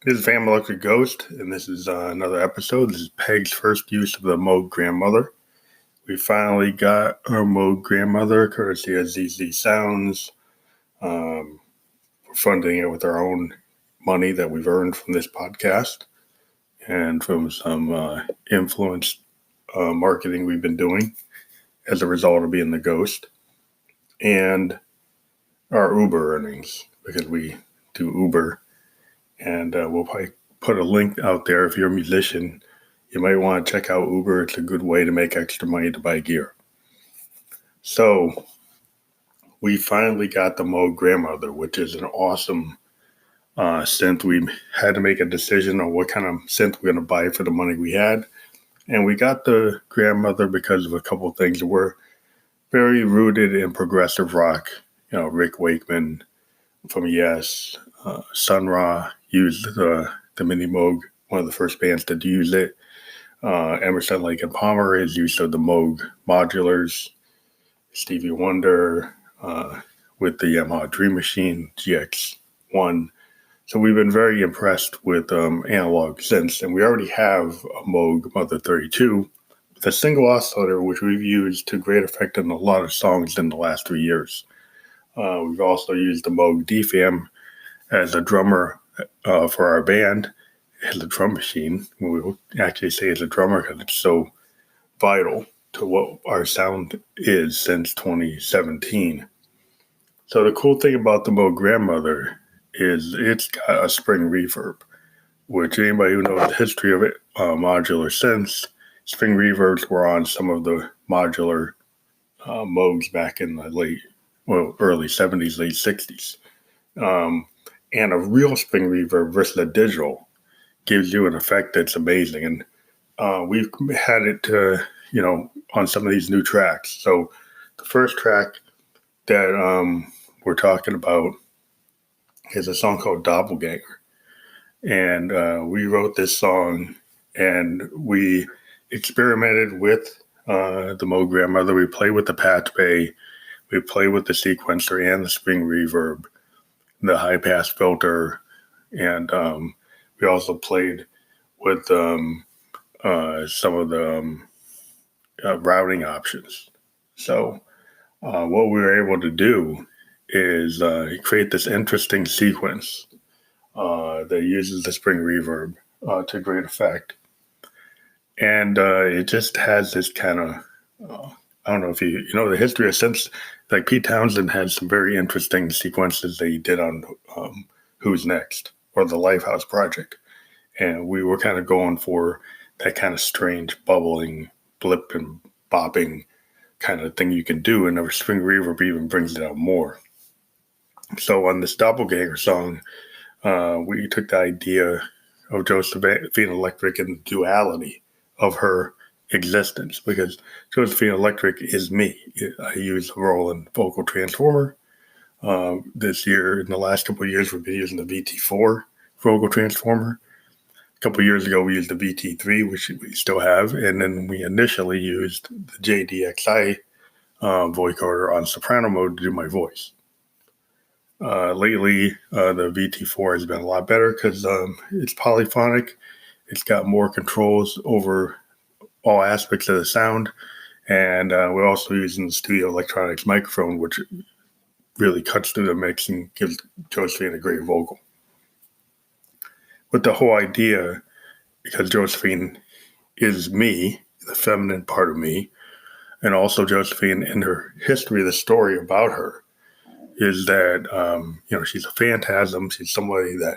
This is Van Electric Ghost, and this is another episode. This is Peg's first use of the Moog Grandmother. We finally got our Moog Grandmother, courtesy of ZZ Sounds. We're funding it with our own money that we've earned from this podcast and from some influence marketing we've been doing as a result of being the ghost, and our Uber earnings, because we do Uber. And we'll probably put a link out there. If you're a musician, you might want to check out Uber. It's a good way to make extra money to buy gear. So we finally got the Moog Grandmother, which is an awesome synth. We had to make a decision on what kind of synth we're going to buy for the money we had. And we got the Grandmother because of a couple of things that were very rooted in progressive rock. You know, Rick Wakeman from Yes, Sun Ra used the Mini Moog, one of the first bands to use it. Emerson, Lake and Palmer is used of the Moog modulars. Stevie Wonder with the Yamaha Dream Machine GX1. So we've been very impressed with analog synths, and we already have a Moog Mother 32 with a single oscillator, which we've used to great effect in a lot of songs in the last 3 years. We've also used the Moog DFAM as a drummer for our band, as a drum machine. We will actually say as a drummer because it's so vital to what our sound is since 2017. So the cool thing about the Moog Grandmother is it's got a Spring Reverb, which anybody who knows the history of it, modular synths, Spring Reverbs were on some of the modular Moogs back in the early 70s, late 60s. And a real Spring Reverb versus a digital gives you an effect that's amazing. And we've had it, on some of these new tracks. So the first track that we're talking about is a song called Doppelganger. And we wrote this song and we experimented with the Moog Grandmother. We played with the patch bay. We played with the sequencer and the Spring Reverb, the high pass filter, and we also played with some of the routing options. So what we were able to do is create this interesting sequence that uses the Spring Reverb to great effect. And it just has this kind of, I don't know if you know the history of synths. Like Pete Townsend had some very interesting sequences that he did on Who's Next or the Lifehouse Project. And we were kind of going for that kind of strange bubbling, blip and bopping kind of thing you can do. And the Spring Reverb even brings it out more. So on this Doppelganger song, we took the idea of Josephine Electric and the duality of her existence, because Josephine Electric is me. I use the Roland vocal transformer. This year, in the last couple of years, we've been using the VT4 vocal transformer. A couple of years ago, we used the VT3, which we still have, and then we initially used the JDXI vocoder on soprano mode to do my voice. Lately, the VT4 has been a lot better because it's polyphonic. It's got more controls over all aspects of the sound, and we're also using the Studio Electronics microphone, which really cuts through the mix and gives Josephine a great vocal. But the whole idea, because Josephine is me, the feminine part of me, and also Josephine in her history, the story about her is that, she's a phantasm. She's somebody that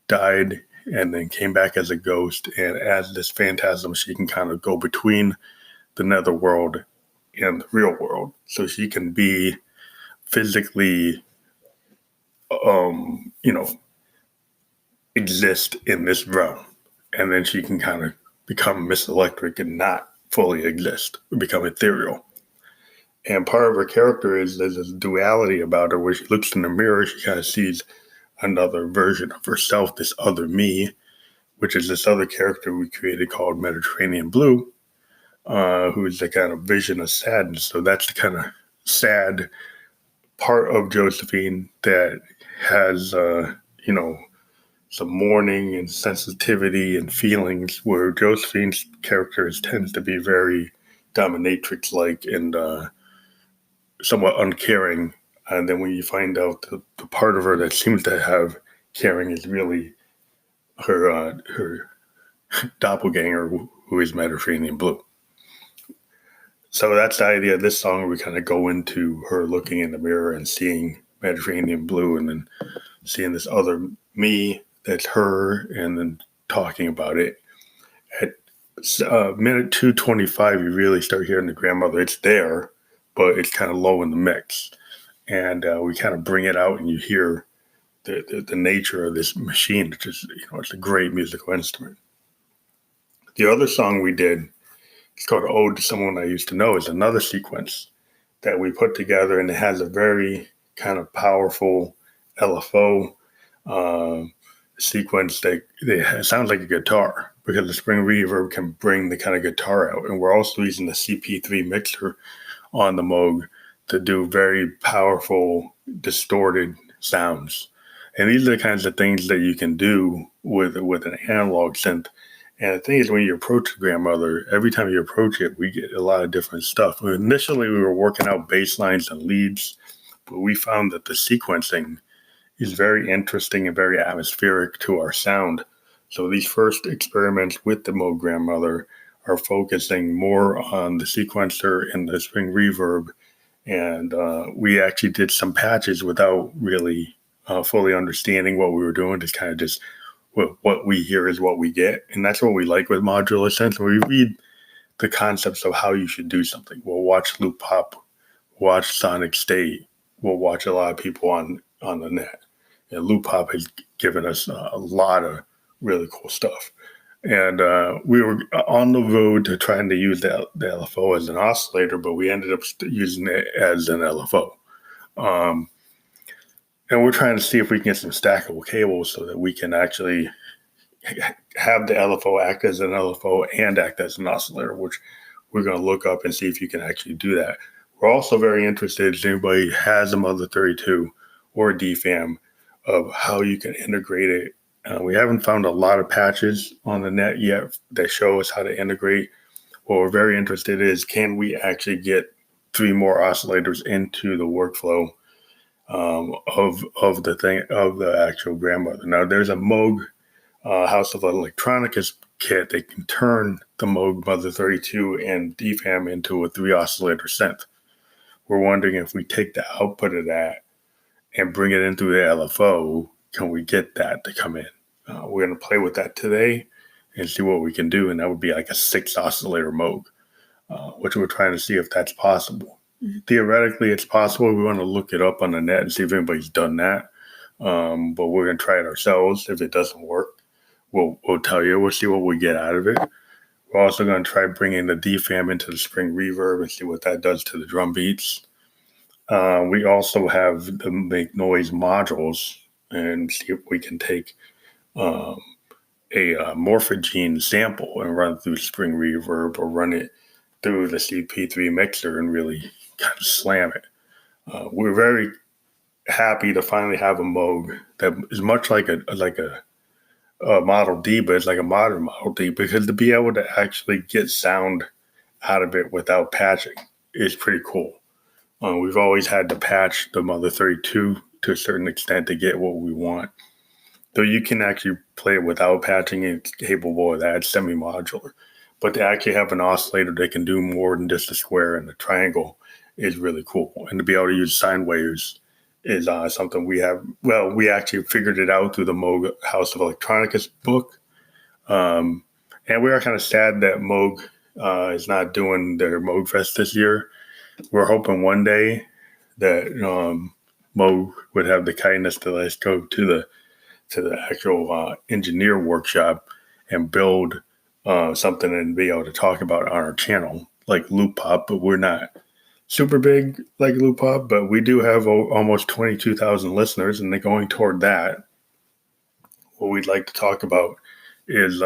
died and then came back as a ghost. And as this phantasm, she can kind of go between the netherworld and the real world. So she can be physically, exist in this realm. And then she can kind of become Miss Electric and not fully exist, become ethereal. And part of her character is there's this duality about her where she looks in the mirror, she kind of sees another version of herself, this other me, which is this other character we created called Mediterranean Blue, who is the kind of vision of sadness. So that's the kind of sad part of Josephine that has, some mourning and sensitivity and feelings, where Josephine's character tends to be very dominatrix-like and somewhat uncaring. And then when you find out the part of her that seems to have caring is really her doppelganger, who is Mediterranean Blue. So that's the idea of this song. We kind of go into her looking in the mirror and seeing Mediterranean Blue, and then seeing this other me that's her, and then talking about it. At minute 2:25, you really start hearing the grandmother. It's there, but it's kind of low in the mix. And we kind of bring it out, and you hear the nature of this machine. It's just, it's a great musical instrument. The other song we did, it's called Ode to Someone I Used to Know, is another sequence that we put together, and it has a very kind of powerful LFO sequence that it sounds like a guitar, because the Spring Reverb can bring the kind of guitar out. And we're also using the CP3 mixer on the Moog to do very powerful, distorted sounds. And these are the kinds of things that you can do with an analog synth. And the thing is, when you approach the grandmother, every time you approach it, we get a lot of different stuff. Initially, we were working out bass lines and leads, but we found that the sequencing is very interesting and very atmospheric to our sound. So these first experiments with the Moog Grandmother are focusing more on the sequencer and the Spring Reverb. And we actually did some patches without really fully understanding what we were doing. Just kind of just what we hear is what we get. And that's what we like with modular synth. We read the concepts of how you should do something. We'll watch Loop Pop, watch Sonic State. We'll watch a lot of people on the net. And Loop Pop has given us a lot of really cool stuff. And we were on the road to trying to use the LFO as an oscillator, but we ended up using it as an LFO. And we're trying to see if we can get some stackable cables so that we can actually have the LFO act as an LFO and act as an oscillator, which we're going to look up and see if you can actually do that. We're also very interested, if anybody has a Mother 32 or a DFAM, of how you can integrate it. We haven't found a lot of patches on the net yet that show us how to integrate. What we're very interested in is, can we actually get 3 more oscillators into the workflow of the actual grandmother. Now, there's a Moog House of Electronicas kit that can turn the Moog Mother 32 and DFAM into a 3 oscillator synth. We're wondering if we take the output of that and bring it into the LFO, can we get that to come in? We're going to play with that today and see what we can do. And that would be like a 6 oscillator Moog, which we're trying to see if that's possible. Theoretically, it's possible. We want to look it up on the net and see if anybody's done that. But we're going to try it ourselves. If it doesn't work, we'll tell you. We'll see what we get out of it. We're also going to try bringing the DFAM into the Spring Reverb and see what that does to the drum beats. We also have the Make Noise modules and see if we can take a Morphogene sample and run it through Spring Reverb, or run it through the CP3 mixer and really kind of slam it. We're very happy to finally have a Moog that is much like a Model D, but it's like a modern Model D, because to be able to actually get sound out of it without patching is pretty cool. We've always had to patch the Mother 32 to a certain extent to get what we want. So you can actually play it without patching. It's capable of that. It's semi-modular. But to actually have an oscillator that can do more than just a square and a triangle is really cool. And to be able to use sine waves is something we have. Well, we actually figured it out through the Moog House of Electronicas book. And we are kind of sad that Moog is not doing their Moog Fest this year. We're hoping one day that Moog would have the kindness to let us go to the actual engineer workshop and build something and be able to talk about it on our channel, like Loop Pop. But we're not super big like Loop Pop, but we do have almost 22,000 listeners, and they're going toward that. What we'd like to talk about is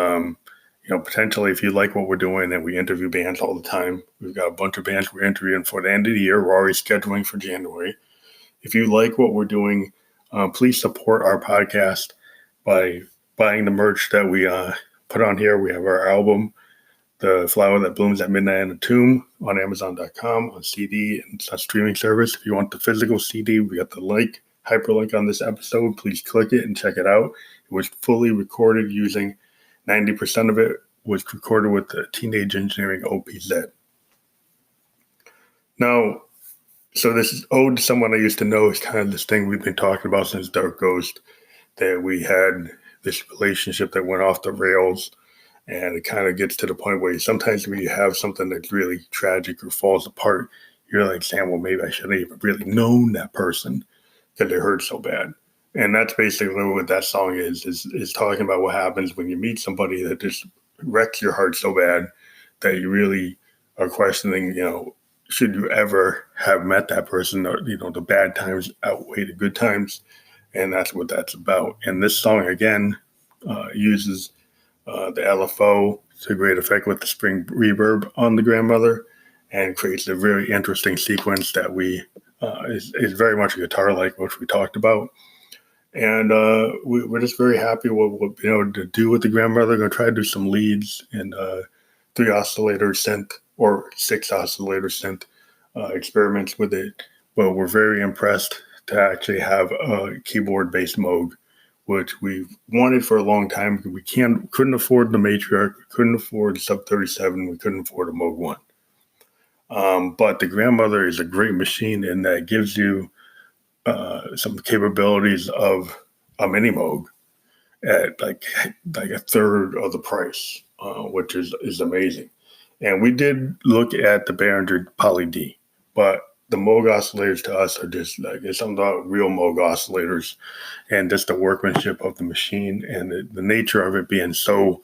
potentially, if you like what we're doing, and we interview bands all the time. We've got a bunch of bands we're interviewing for the end of the year. We're already scheduling for January. If you like what we're doing, please support our podcast by buying the merch that we put on here. We have our album, The Flower That Blooms at Midnight in a Tomb, on Amazon.com, on CD and streaming service. If you want the physical CD, we got the hyperlink on this episode. Please click it and check it out. It was fully recorded using 90% of it was recorded with the Teenage Engineering OPZ. Now, so this is ode to someone I used to know. Is kind of this thing we've been talking about since Dark Ghost, that we had this relationship that went off the rails, and it kind of gets to the point where sometimes when you have something that's really tragic or falls apart, you're like saying, well, maybe I shouldn't even really known that person because it hurt so bad. And that's basically what that song is talking about what happens when you meet somebody that just wrecks your heart so bad that you really are questioning, should you ever have met that person, or, the bad times outweigh the good times. And that's what that's about. And this song, again, uses the LFO to great effect with the Spring Reverb on the Grandmother, and creates a very interesting sequence that is very much a guitar-like, which we talked about. And we're just very happy with to do with the Grandmother. We're going to try to do some leads and 3 oscillator synth or 6 oscillator synth experiments with it. But we're very impressed to actually have a keyboard-based Moog, which we've wanted for a long time. We couldn't afford the Matriarch, we couldn't afford the Sub 37, we couldn't afford a Moog 1. But the Grandmother is a great machine in that it gives you some capabilities of a mini Moog at like a third of the price, which is amazing. And we did look at the Behringer Poly D, but the Moog oscillators to us are just like, it's something about real Moog oscillators, and just the workmanship of the machine and the nature of it being so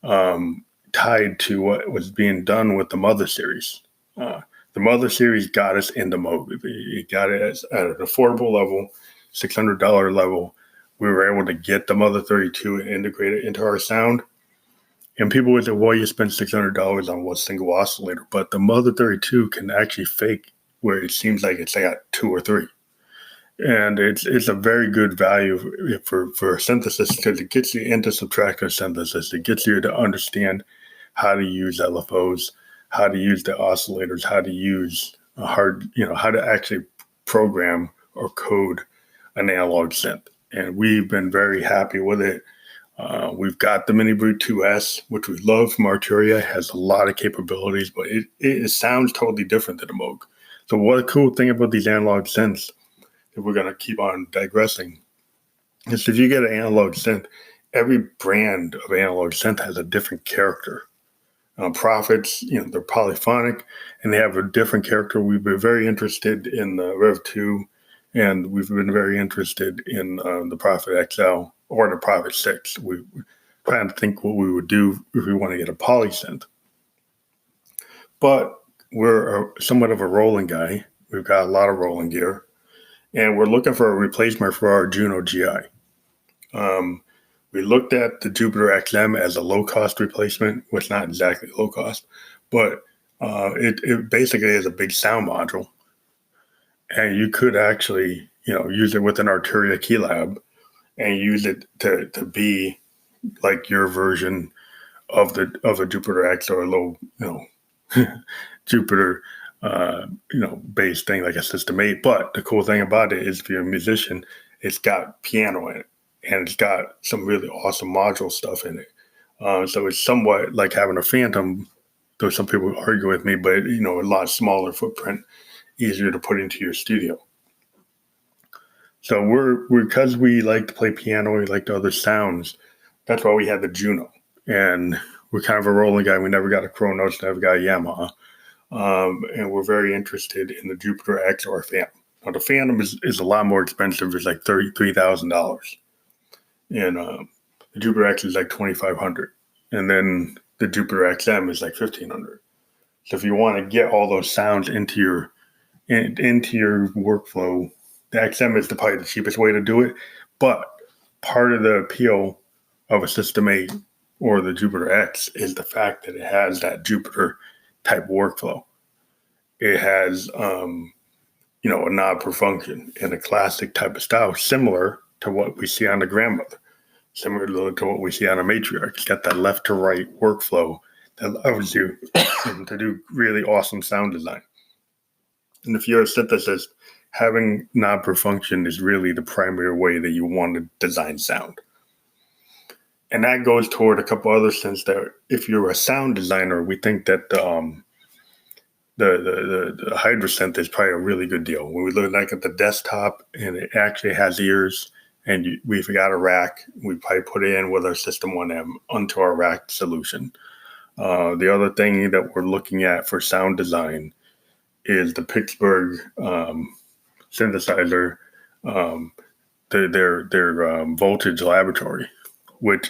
tied to what was being done with the Mother series. The Mother series got us into Moog. It got us at an affordable level, $600 level. We were able to get the Mother 32 and integrate it into our sound. And people would say, well, you spend $600 on one single oscillator. But the Mother 32 can actually fake where it seems like it's got 2 or 3. And it's a very good value for synthesis, because it gets you into subtractive synthesis. It gets you to understand how to use LFOs, how to use the oscillators, how to use how to actually program or code an analog synth. And we've been very happy with it. We've got the Mini Brute 2S, which we love from Arturia. It has a lot of capabilities, but it sounds totally different than a Moog. So what a cool thing about these analog synths, if we're going to keep on digressing, is if you get an analog synth, every brand of analog synth has a different character. Prophets, they're polyphonic and they have a different character. We've been very interested in the Rev 2, and we've been very interested in the Prophet XL or the Prophet 6. We're trying to think what we would do if we want to get a poly synth. But we're somewhat of a rolling guy. We've got a lot of rolling gear, and we're looking for a replacement for our Juno GI. We looked at the Jupiter XM as a low-cost replacement, which not exactly low cost, but it basically is a big sound module, and you could actually use it with an Arturia Keylab and use it to be like your version of a Jupiter X or a low Jupiter based thing like a System 8. But the cool thing about it is, if you're a musician, it's got piano in it. And it's got some really awesome module stuff in it. So it's somewhat like having a Phantom, though some people argue with me, but, a lot smaller footprint, easier to put into your studio. So because we like to play piano, we like the other sounds, that's why we had the Juno. And we're kind of a rolling guy. We never got a Kronos, never got a Yamaha. And we're very interested in the Jupiter X or Phantom. Now, the Phantom is a lot more expensive. It's like $33,000. And the Jupiter X is like $2,500, and then the Jupiter XM is like $1,500. So if you want to get all those sounds into your workflow, the XM is probably the cheapest way to do it. But part of the appeal of a System 8 or the Jupiter X is the fact that it has that Jupiter type workflow. It has a knob per function in a classic type of style, similar to what we see on the Grandmother. similar to what we see on a matriarch. It's got that left to right workflow that allows you to do really awesome sound design. And if you're a synthesist, having knob per function is really the primary way that you want to design sound. And that goes toward a couple other things that if you're a sound designer, we think that the Hydrasynth is probably a really good deal. When we look at the desktop and it actually has ears and we've got a rack, we probably put it in with our System 1M onto our rack solution. The other thing that we're looking at for sound design is the Pittsburgh synthesizer, their Voltage Laboratory, which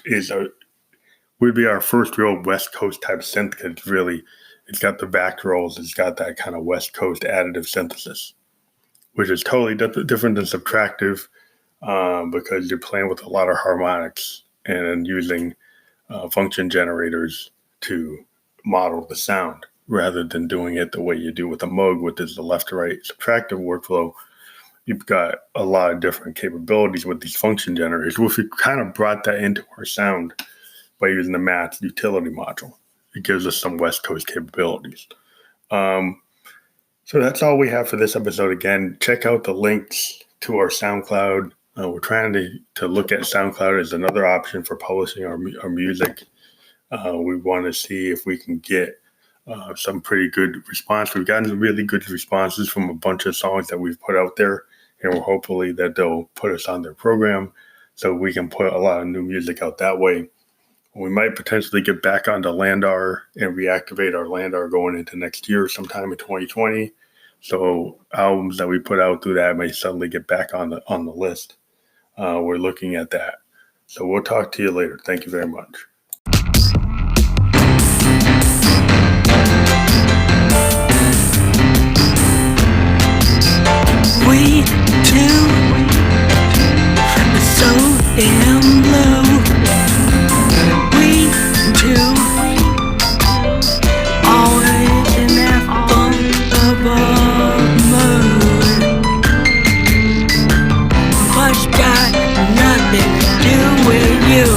would be our first real West Coast type synth, because it's got the back rolls, it's got that kind of West Coast additive synthesis, which is totally different than subtractive, because you're playing with a lot of harmonics and using function generators to model the sound, rather than doing it the way you do with a Moog, which is the left to right subtractive workflow. You've got a lot of different capabilities with these function generators. Well, if we kind of brought that into our sound by using the Math utility module, it gives us some West Coast capabilities. So that's all we have for this episode. Again, check out the links to our SoundCloud. We're trying to look at SoundCloud as another option for publishing our music. We want to see if we can get some pretty good response. We've gotten really good responses from a bunch of songs that we've put out there, and we're hopefully that they'll put us on their program so we can put a lot of new music out that way. We might potentially get back onto Landar and reactivate our Landar going into next year, sometime in 2020. So albums that we put out through that may suddenly get back on the list. We're looking at that. So we'll talk to you later. Thank you very much. We two are so damn blue. We two always in that above mood, but's got nothing to do with you.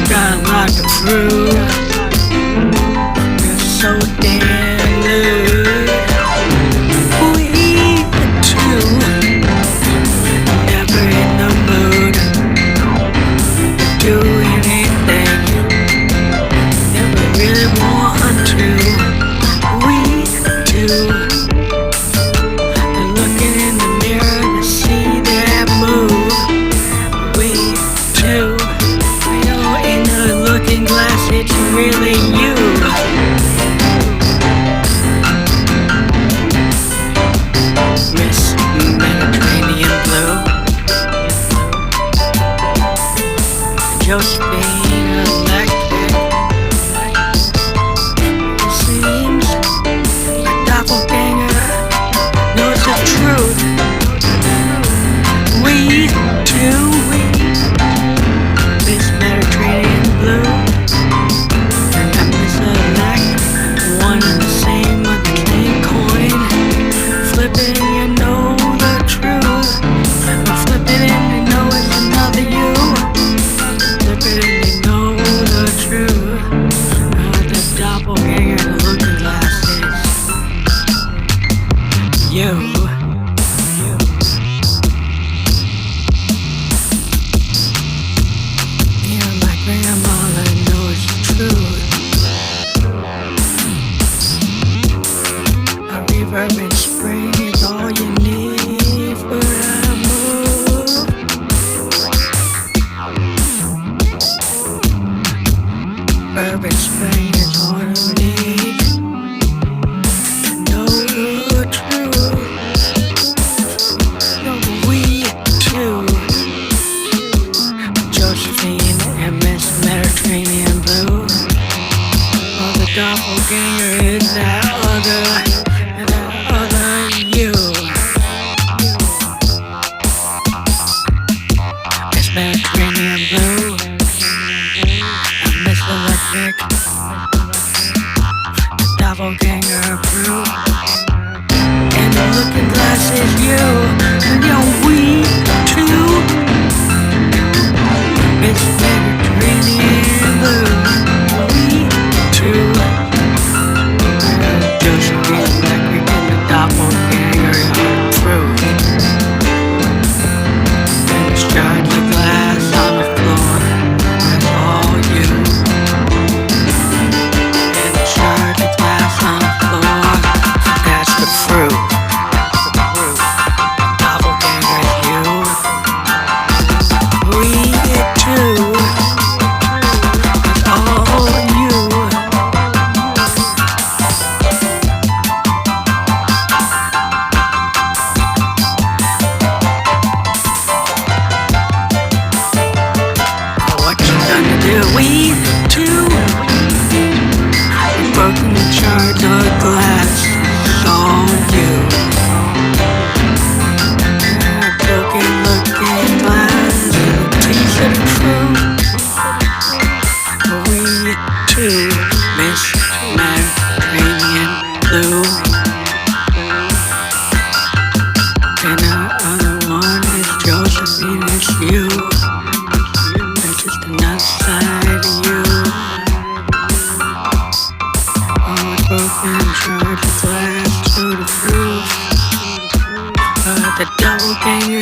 Got a lot to prove. You're so damn good. We two never in the mood to do anything. Never really want to. We two are looking in the mirror to see that move. We two, in the looking glass, it's real.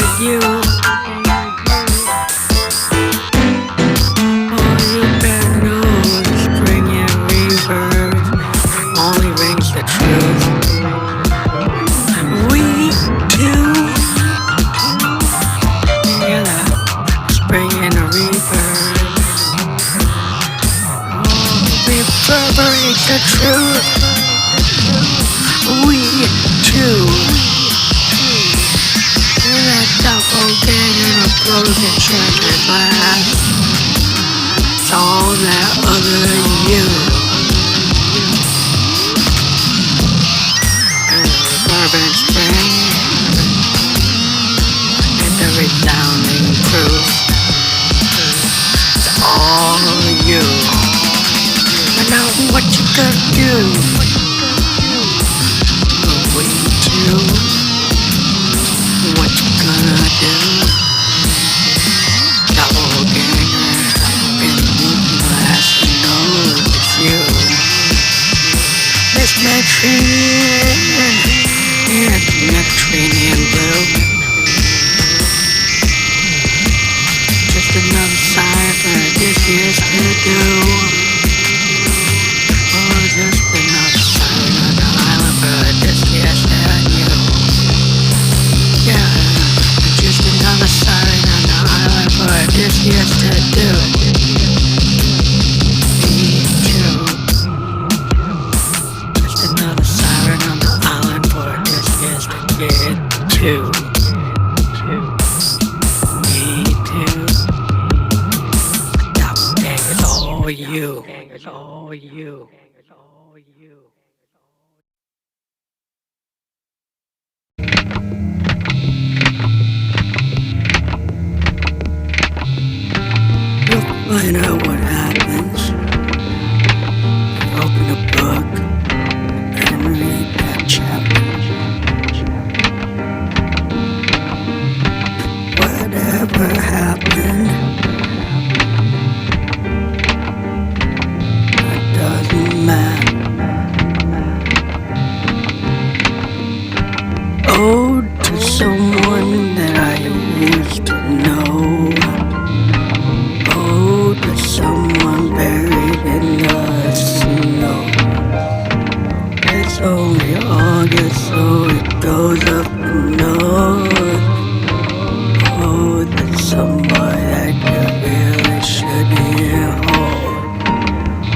with you. Oh, you better know the spring reverb only rings the truth. We two together, spring and a reverb. Reverberates the truth. We two, in that doppelganger of broken shattered glass. It's all that other you. And the reverberant spring, and the resounding proof. It's all you. And now what you gonna do? We two, what you gonna do? Doppelganger in the glass, knows it's you. This Mediterranean blue. Just another sign for this year's to do. Just another sign on the island for this yes and you. Yeah, just another sign on the island for this yes to do. Me too. Just another siren on the island for this yes to get too. Me too. That is all you. It's all you. Find out what happens. Open a book and read that chapter. Whatever happened, it doesn't matter. Oh, to someone that I used to know. Someone buried in the snow. It's only August, so it goes up the nose. Oh, there's somebody that you really should hear. Oh,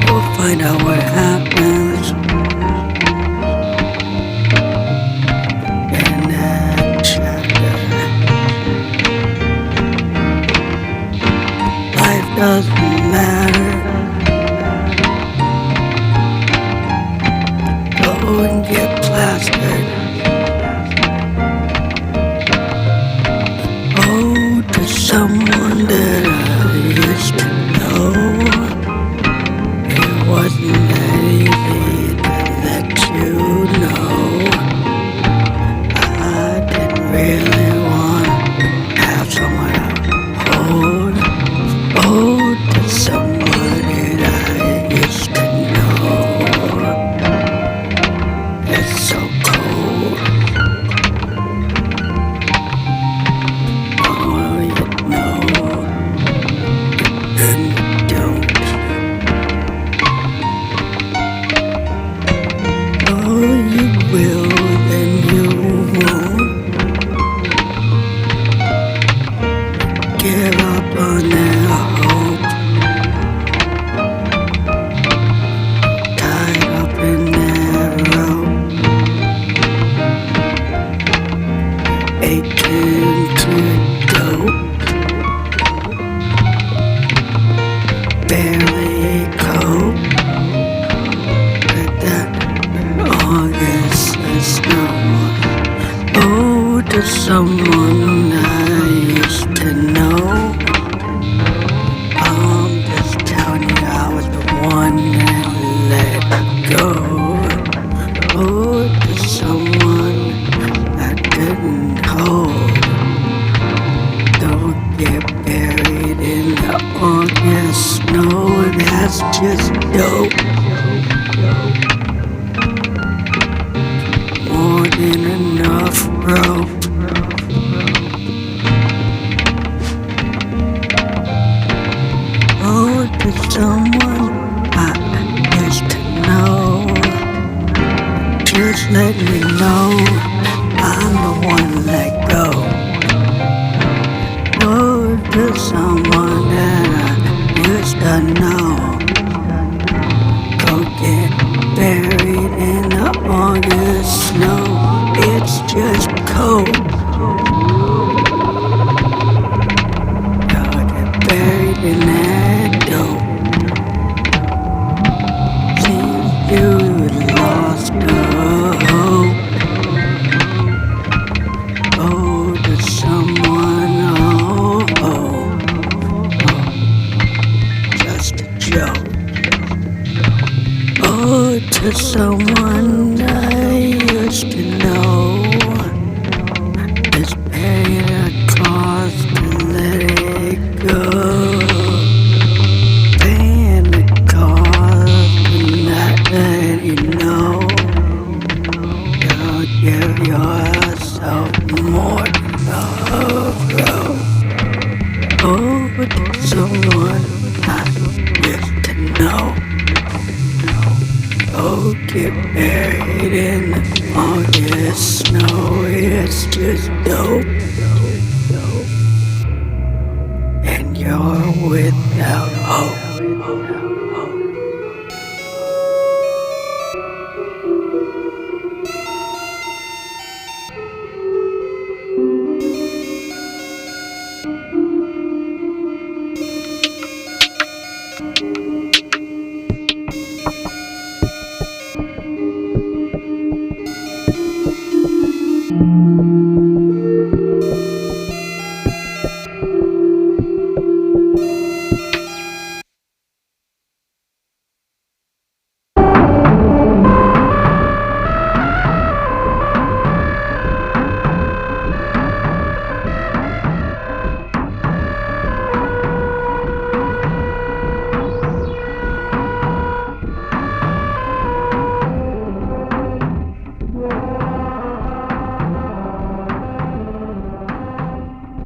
we'll find out what happens in that chapter. Life doesn't matter. Go and get plastered. Oh, to someone that I used to know. It wasn't that easy to let you know. I didn't really want to have someone to hold. Oh, to somebody that I used to know. It's so cold. Oh, you know, and you don't. Oh, you will, then you won't. Give up on that hope. Tied up in that rope. Aching to dope. Barely cope with that August snow. Oh, to someone I used to know. I'm just telling you I was the one that let go. Oh, to someone I didn't hold. Don't get buried in the August snow. That's just dope. More than enough rope. someone I used to know. Just let me know I'm the one let go. Oh, to someone that I used to know. Go get buried in the August snow. It's just cold. Go get buried in that dope. Seems you lost the hope. Oh, to someone, just a joke. Oh, to someone I used to know. It's paid a cost to let it go. Paying the cost to not let you know. Don't give yourself more sorrow. Oh, to someone I used to know. Oh, get buried in the August snow. It's just dope. And you're without hope.